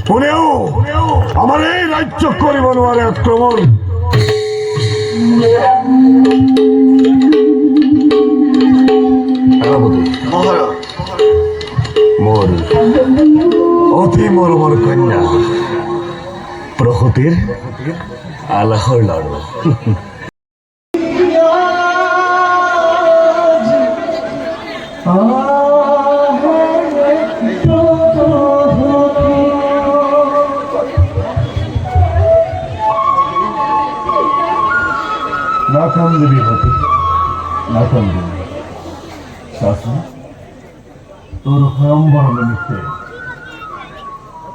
শুনেও আমার এই রাজ্য করিব নোয়ারে আক্রমণ। মোর অতি মরমর কন্যা প্রহতির আলাহর লাড়ু। না কান্দবি হতে না কান্দবি শাশু, তোর ভয়ম্বর নিমিত্তে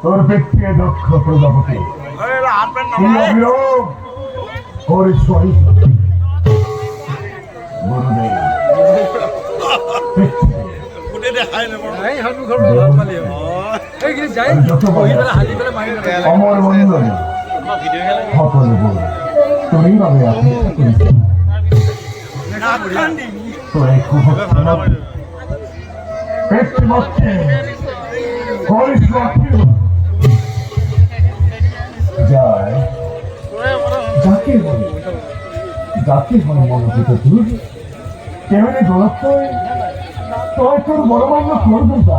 তোর ব্যক্তি দক্ষ প্রজাপতি অভিযোগ করিস গুরুদেব অমর মন্ডলী সকল গুণ তোরই ভাবে আপনি যাকে হয় মনোজিত তুই কেমনি দৌড়াচ্ছ তয় তোর বড় মান্য করবে যা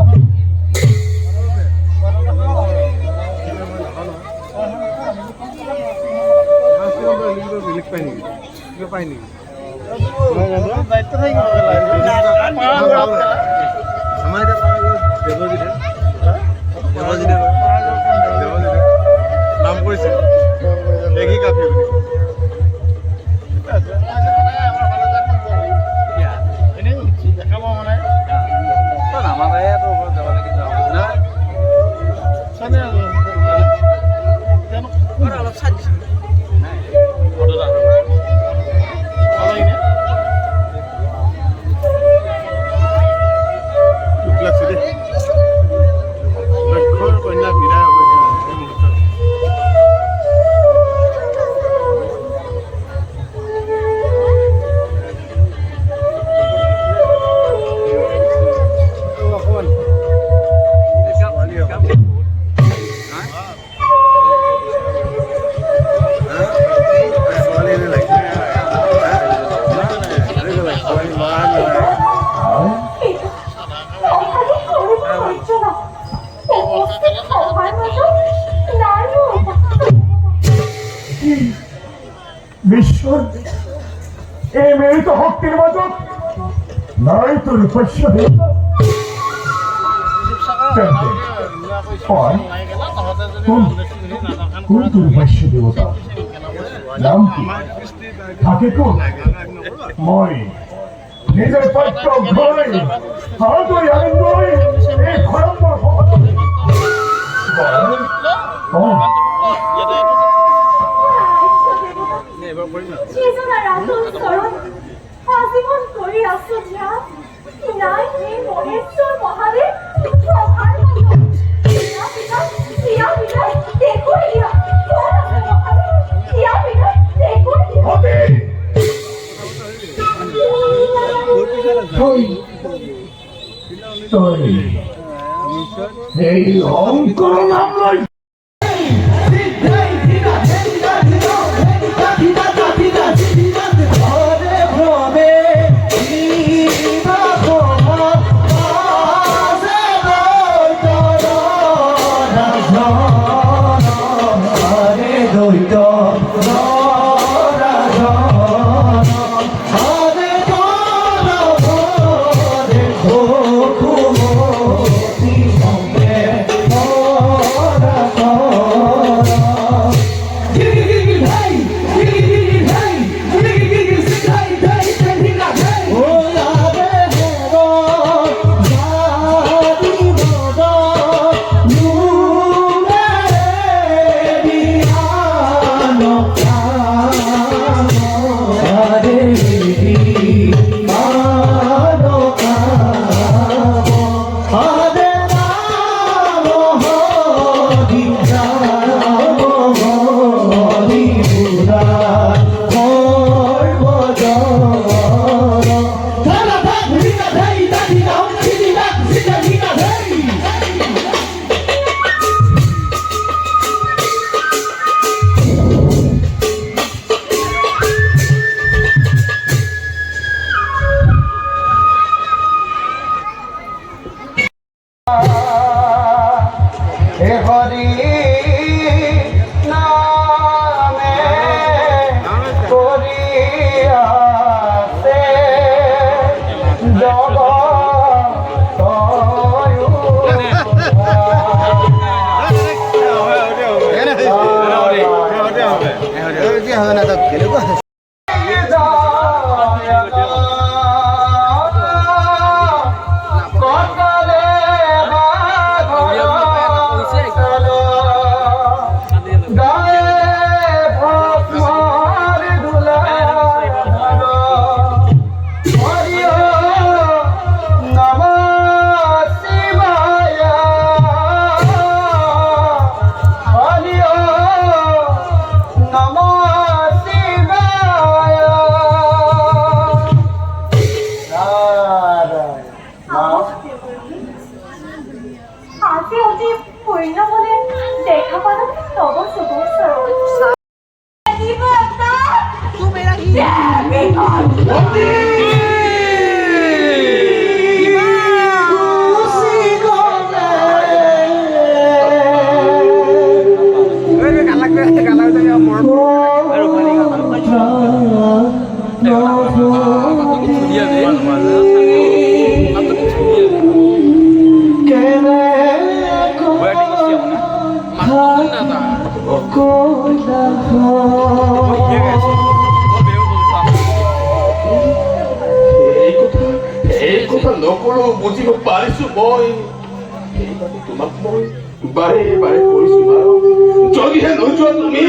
পাইনি নাম করেছে একই কাফি দেখাবো মানে আমাদের যাওয়া লাগে না অলপ সাজিস বিশ্বর এই মেয়ে তো ভক্তির মতো নাই তো রূপস্য দেবতা কোন তো রূপস্য দেবতা নাম কি থাকে কোন মই নিজের পত্র ঘরে হাতই আনন্দ এই ভয়ঙ্কর আজীবন করে আসো যা নাই হে মহেশ্বর মহাদেব দেখো এই অঙ্কর নাম নয় হে হরি নামে করিয়াছে জগৎ আজি অতি পূৰ্ণ মনে দেখা পালো তব শুভ চৰণ এই কথা নকৰো বুজিব পাৰিছো মই সেইবাবে তোমাক মই বাৰে বাৰে কৈছো বাৰু যদিহে নোযোৱা তুমি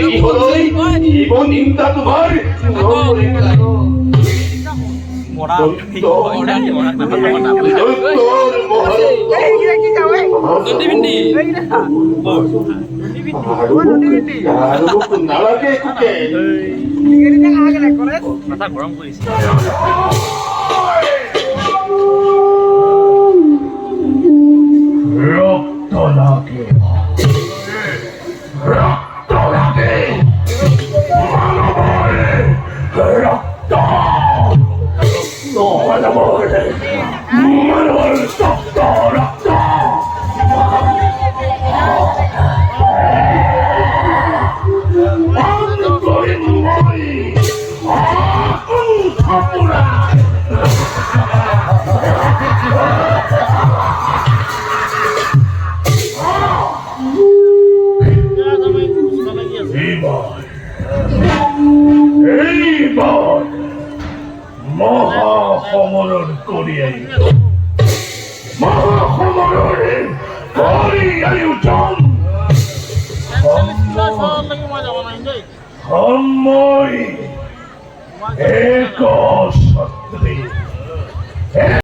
বিহলৈ জীৱ নিন্দা তোমাৰ নালাগে একোকে রক্ত লাগে রক্ত লাগে মানবরে রক্ত মানবরে মানবর রক্ত রক্ত এইবার মহাসমরণ করিয়াই মহাসমরণে করিয়াই উঠম সময় এক সত্রী